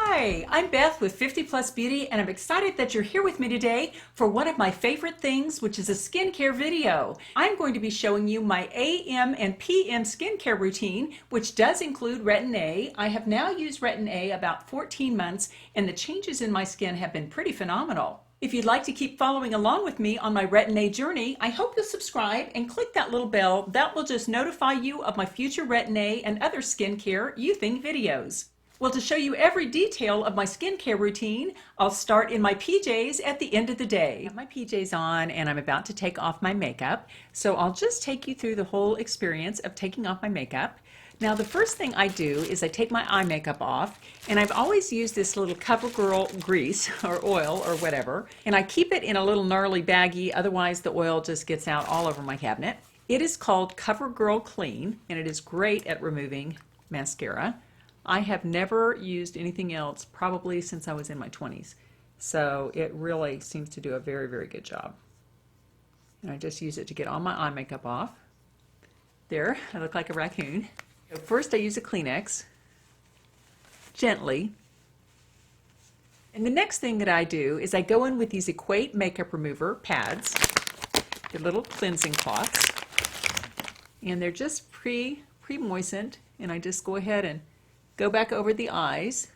Hi, I'm Beth with 50 Plus Beauty, and I'm excited that you're here with me today for one of my favorite things, which is a skincare video. I'm going to be showing you my AM and PM skincare routine, which does include Retin-A. I have now used Retin-A about 14 months, and the changes in my skin have been pretty phenomenal. If you'd like to keep following along with me on my Retin-A journey, I hope you'll subscribe and click that little bell. That will just notify you of my future Retin-A and other skincare you think videos. Well, to show you every detail of my skincare routine, I'll start in my PJs at the end of the day. I have my PJs on and I'm about to take off my makeup, so I'll just take you through the whole experience of taking off my makeup. Now, the first thing I do is I take my eye makeup off, and I've always used this little Covergirl grease or oil or whatever, and I keep it in a little gnarly baggie, otherwise the oil just gets out all over my cabinet. It is called Covergirl Clean, and it is great at removing mascara. I have never used anything else probably since I was in my 20s, so it really seems to do a very, very good job. And I just use it to get all my eye makeup off. There, I look like a raccoon. So first I use a Kleenex, gently. And the next thing that I do is I go in with these Equate makeup remover pads. They're little cleansing cloths. And they're just pre-moistened, and I just go ahead and go back over the eyes,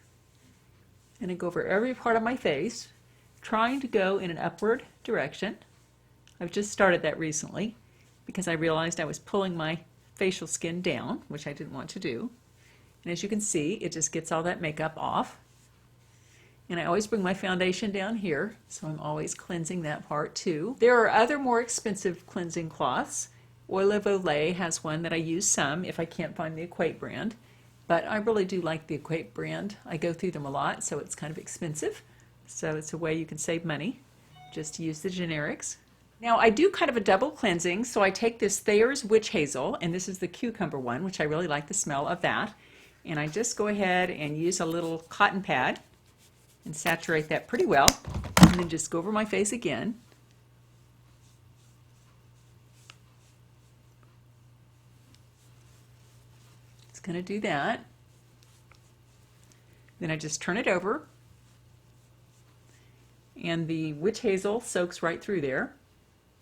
and I go over every part of my face, trying to go in an upward direction. I've just started that recently because I realized I was pulling my facial skin down, which I didn't want to do. And as you can see, it just gets all that makeup off. And I always bring my foundation down here, so I'm always cleansing that part too. There are other more expensive cleansing cloths. Oil of Olay has one that I use some if I can't find the Equate brand. But I really do like the Equate brand. I go through them a lot, so it's kind of expensive. So it's a way you can save money, just to use the generics. Now I do kind of a double cleansing, so I take this Thayer's Witch Hazel, and this is the cucumber one, which I really like the smell of that. And I just go ahead and use a little cotton pad and saturate that pretty well, and then just go over my face again. Going to do that. Then I just turn it over, and the witch hazel soaks right through there,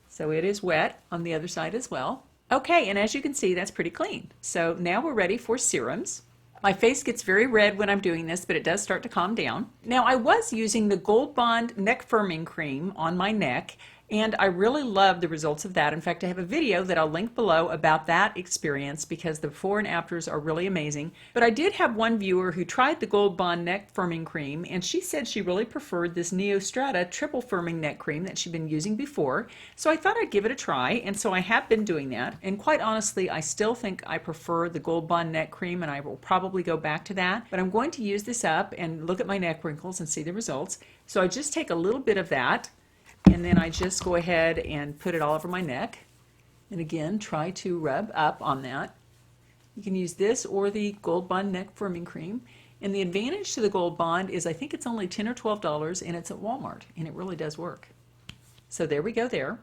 so it is wet on the other side as well. Okay, and as you can see, that's pretty clean. So now we're ready for serums. My face gets very red when I'm doing this, but it does start to calm down. Now, I was using the Gold Bond neck firming cream on my neck, and I really love the results of that. In fact, I have a video that I'll link below about that experience because the before and afters are really amazing. But I did have one viewer who tried the Gold Bond neck firming cream, and she said she really preferred this Neostrata triple firming neck cream that she'd been using before. So I thought I'd give it a try, and so I have been doing that. And quite honestly, I still think I prefer the Gold Bond neck cream, and I will probably go back to that. But I'm going to use this up and look at my neck wrinkles and see the results. So I just take a little bit of that, and then I just go ahead and put it all over my neck. And again, try to rub up on that. You can use this or the Gold Bond neck firming cream. And the advantage to the Gold Bond is I think it's only $10 or $12, and it's at Walmart, and it really does work. So there we go there.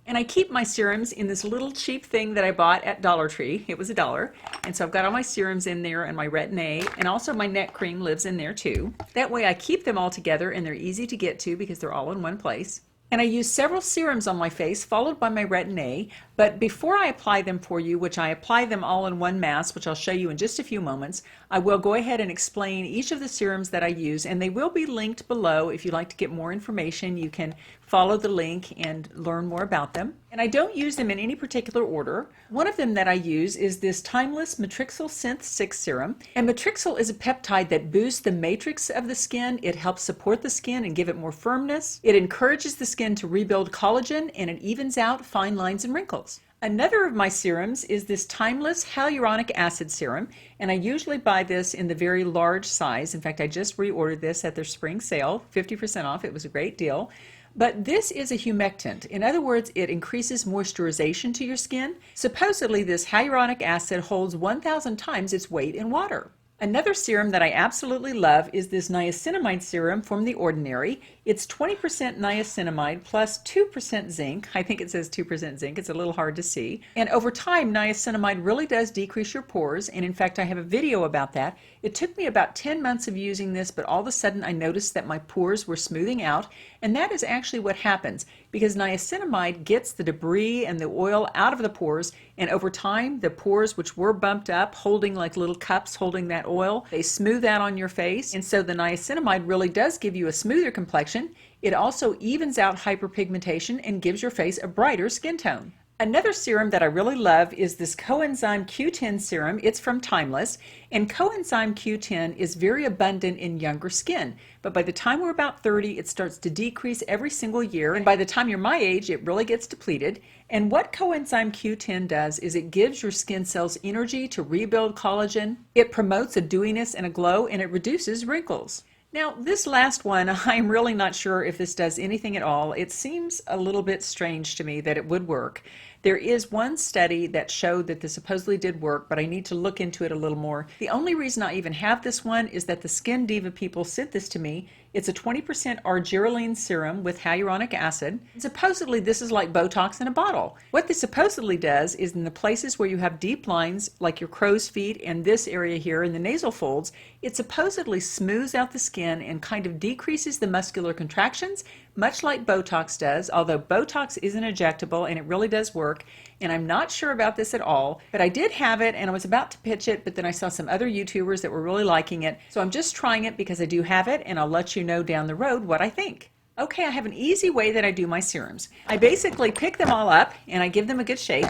And I keep my serums in this little cheap thing that I bought at Dollar Tree. It was $1. And so I've got all my serums in there, and my Retin-A, and also my neck cream lives in there too. That way I keep them all together, and they're easy to get to because they're all in one place. And I use several serums on my face, followed by my Retin-A, but before I apply them for you, which I apply them all in one mass, which I'll show you in just a few moments, I will go ahead and explain each of the serums that I use, and they will be linked below. If you'd like to get more information, you can follow the link and learn more about them. And I don't use them in any particular order. One of them that I use is this timeless Matrixyl Synthe 6 serum. And Matrixyl is a peptide that boosts the matrix of the skin. It helps support the skin and give it more firmness. It encourages the skin to rebuild collagen, and it evens out fine lines and wrinkles. Another of my serums is this timeless hyaluronic acid serum, and I usually buy this in the very large size. In fact, I just reordered this at their spring sale, 50% off. It was a great deal. But this is a humectant. In other words, it increases moisturization to your skin. Supposedly, this hyaluronic acid holds 1,000 times its weight in water. Another serum that I absolutely love is this Niacinamide Serum from The Ordinary. It's 20% niacinamide plus 2% zinc. I think it says 2% zinc. It's a little hard to see. And over time, niacinamide really does decrease your pores. And in fact, I have a video about that. It took me about 10 months of using this, but all of a sudden I noticed that my pores were smoothing out. And that is actually what happens because niacinamide gets the debris and the oil out of the pores. And over time, the pores, which were bumped up, holding like little cups holding that oil, they smooth out on your face. And so the niacinamide really does give you a smoother complexion. It also evens out hyperpigmentation and gives your face a brighter skin tone. Another serum that I really love is this Coenzyme Q10 Serum. It's from Timeless, and Coenzyme Q10 is very abundant in younger skin. But by the time we're about 30, it starts to decrease every single year, and by the time you're my age, it really gets depleted. And what Coenzyme Q10 does is it gives your skin cells energy to rebuild collagen, it promotes a dewiness and a glow, and it reduces wrinkles. Now, this last one, I'm really not sure if this does anything at all. It seems a little bit strange to me that it would work. There is one study that showed that this supposedly did work, but I need to look into it a little more. The only reason I even have this one is that the Skin Diva people sent this to me. It's a 20% Argireline serum with hyaluronic acid. And supposedly this is like Botox in a bottle. What this supposedly does is in the places where you have deep lines, like your crow's feet and this area here in the nasal folds, it supposedly smooths out the skin and kind of decreases the muscular contractions, much like Botox does, although Botox isn't injectable and it really does work. And I'm not sure about this at all, but I did have it and I was about to pitch it, but then I saw some other YouTubers that were really liking it. So I'm just trying it because I do have it, and I'll let you know down the road what I think. Okay, I have an easy way that I do my serums. I basically pick them all up and I give them a good shake,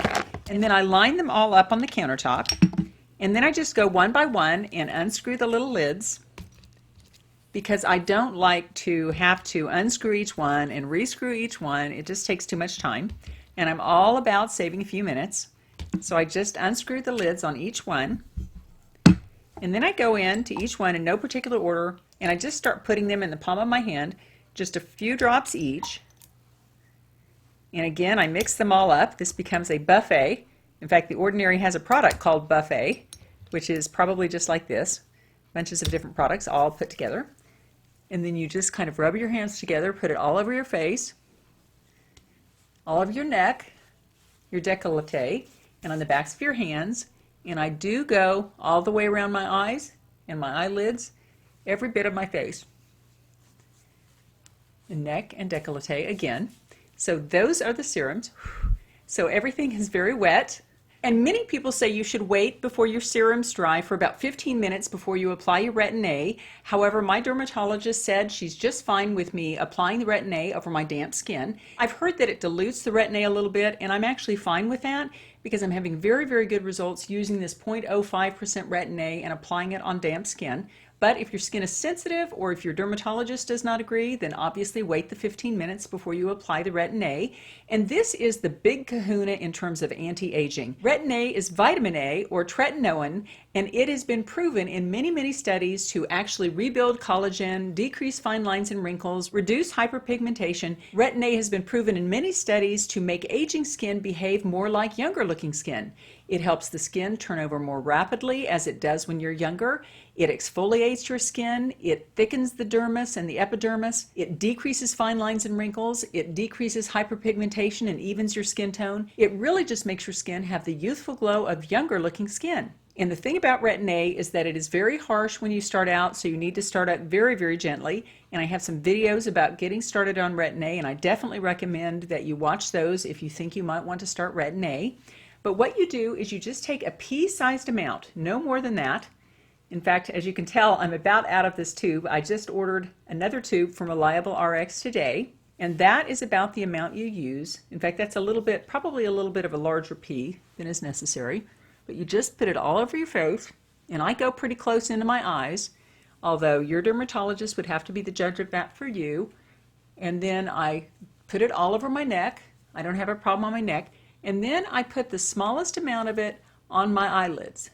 and then I line them all up on the countertop. And then I just go one by one and unscrew the little lids, because I don't like to have to unscrew each one and rescrew each one. It just takes too much time. And I'm all about saving a few minutes. So I just unscrew the lids on each one. And then I go into each one in no particular order, and I just start putting them in the palm of my hand, just a few drops each. And again, I mix them all up. This becomes a buffet. In fact, The Ordinary has a product called Buffet, which is probably just like this. Bunches of different products all put together. And then you just kind of rub your hands together, put it all over your face, all over your neck, your décolleté, and on the backs of your hands. And I do go all the way around my eyes and my eyelids, every bit of my face. And neck and décolleté again. So those are the serums. So everything is very wet. And many people say you should wait before your serums dry for about 15 minutes before you apply your Retin-A. However, my dermatologist said she's just fine with me applying the Retin-A over my damp skin. I've heard that it dilutes the Retin-A a little bit, and I'm actually fine with that because I'm having very, very good results using this 0.05% Retin-A and applying it on damp skin. But if your skin is sensitive or if your dermatologist does not agree, then obviously wait the 15 minutes before you apply the Retin-A. And this is the big kahuna in terms of anti-aging. Retin-A is vitamin A, or tretinoin, and it has been proven in many, many studies to actually rebuild collagen, decrease fine lines and wrinkles, reduce hyperpigmentation. Retin-A has been proven in many studies to make aging skin behave more like younger looking skin. It helps the skin turn over more rapidly as it does when you're younger. It exfoliates your skin. It thickens the dermis and the epidermis. It decreases fine lines and wrinkles. It decreases hyperpigmentation and evens your skin tone. It really just makes your skin have the youthful glow of younger looking skin. And the thing about Retin-A is that it is very harsh when you start out, so you need to start out very, very gently. And I have some videos about getting started on Retin-A, and I definitely recommend that you watch those if you think you might want to start Retin-A. But what you do is you just take a pea-sized amount, no more than that. In fact, as you can tell, I'm about out of this tube. I just ordered another tube from Reliable RX today, and that is about the amount you use. In fact, that's a little bit, probably a little bit of a larger pea than is necessary. But you just put it all over your face, and I go pretty close into my eyes, although your dermatologist would have to be the judge of that for you. And then I put it all over my neck. I don't have a problem on my neck. And then I put the smallest amount of it on my eyelids,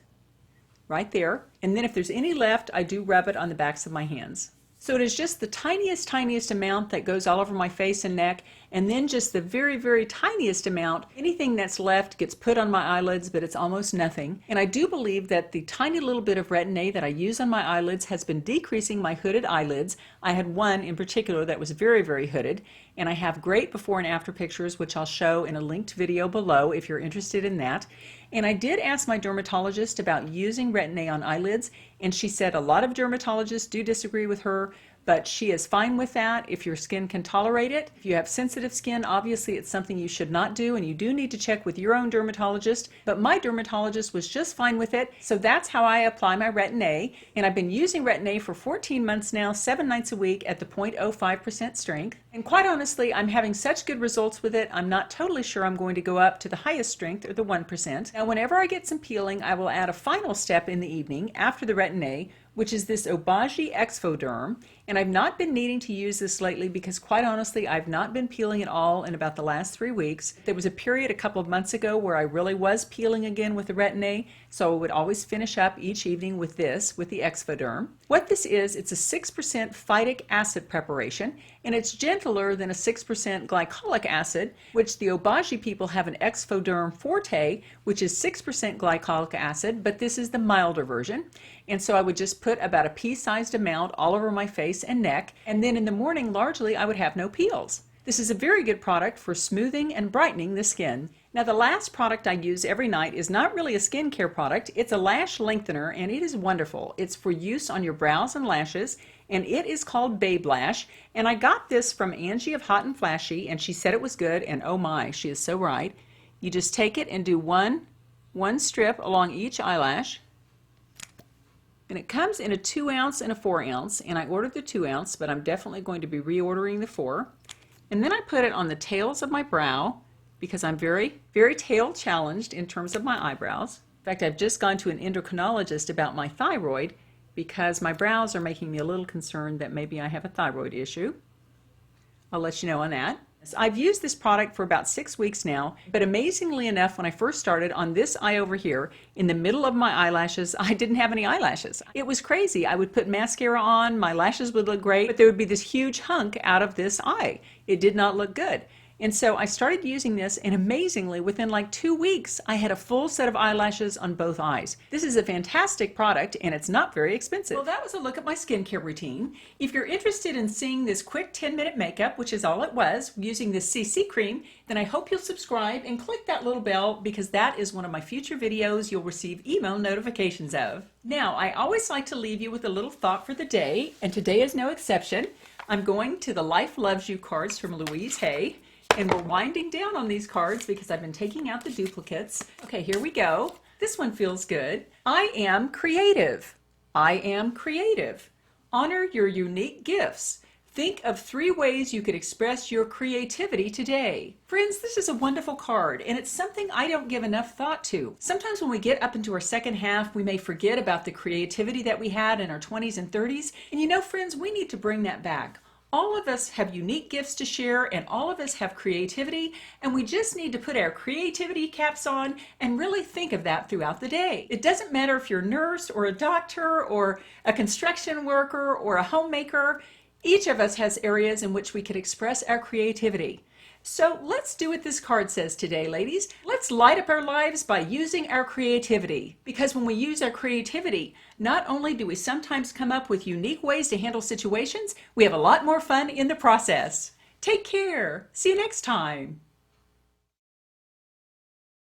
right there. And then if there's any left, I do rub it on the backs of my hands. So it is just the tiniest, tiniest amount that goes all over my face and neck. and then just the very, very tiniest amount. Anything that's left gets put on my eyelids, but it's almost nothing. And I do believe that the tiny little bit of Retin-A that I use on my eyelids has been decreasing my hooded eyelids. I had one in particular that was very, very hooded, and I have great before and after pictures, which I'll show in a linked video below if you're interested in that. And I did ask my dermatologist about using Retin-A on eyelids, and she said a lot of dermatologists do disagree with her, but she is fine with that if your skin can tolerate it. If you have sensitive skin, obviously it's something you should not do, and you do need to check with your own dermatologist, but my dermatologist was just fine with it. So that's how I apply my Retin-A, and I've been using Retin-A for 14 months now, 7 nights a week at the 0.05% strength. And quite honestly, I'm having such good results with it, I'm not totally sure I'm going to go up to the highest strength, or the 1%. Now whenever I get some peeling, I will add a final step in the evening after the Retin-A, which is this Obagi Exfoderm. And I've not been needing to use this lately because quite honestly, I've not been peeling at all in about the last 3 weeks. There was a period a couple of months ago where I really was peeling again with the Retin-A, so I would always finish up each evening with this, with the Exfoderm. What this is, it's a 6% phytic acid preparation, and it's gentler than a 6% glycolic acid, which the Obagi people have an Exfoderm Forte, which is 6% glycolic acid, but this is the milder version. And so I would just put about a pea-sized amount all over my face and neck, and then in the morning largely I would have no peels. This is a very good product for smoothing and brightening the skin. Now the last product I use every night is not really a skincare product, it's a lash lengthener, and it is wonderful. It's for use on your brows and lashes, and it is called BabeLash, and I got this from Angie Hotandflashy, and she said it was good, and oh my, she is so right. You just take it and do one strip along each eyelash. And it comes in a 2 ounce and a 4 ounce, and I ordered the 2 ounce, but I'm definitely going to be reordering the 4. And then I put it on the tails of my brow because I'm very, very tail challenged in terms of my eyebrows. In fact, I've just gone to an endocrinologist about my thyroid because my brows are making me a little concerned that maybe I have a thyroid issue. I'll let you know on that. I've used this product for about 6 weeks now, but amazingly enough, when I first started on this eye over here, in the middle of my eyelashes, I didn't have any eyelashes. It was crazy. I would put mascara on, my lashes would look great, but there would be this huge hunk out of this eye. It did not look good. And so I started using this, and amazingly, within like 2 weeks, I had a full set of eyelashes on both eyes. This is a fantastic product, and it's not very expensive. Well, that was a look at my skincare routine. If you're interested in seeing this quick 10-minute makeup, which is all it was, using this CC cream, then I hope you'll subscribe and click that little bell because that is one of my future videos you'll receive email notifications of. Now, I always like to leave you with a little thought for the day, and today is no exception. I'm going to the Life Loves You cards from Louise Hay. And we're winding down on these cards because I've been taking out the duplicates. Okay, here we go. This one feels good. I am creative. I am creative. Honor your unique gifts. Think of 3 ways you could express your creativity today. Friends, this is a wonderful card, and it's something I don't give enough thought to. Sometimes when we get up into our second half, we may forget about the creativity that we had in our 20s and 30s. And you know, friends, we need to bring that back. All of us have unique gifts to share, and all of us have creativity, and we just need to put our creativity caps on and really think of that throughout the day. It doesn't matter if you're a nurse or a doctor or a construction worker or a homemaker. Each of us has areas in which we could express our creativity. So let's do what this card says today, ladies. Let's light up our lives by using our creativity. Because when we use our creativity, not only do we sometimes come up with unique ways to handle situations, we have a lot more fun in the process. Take care. See you next time.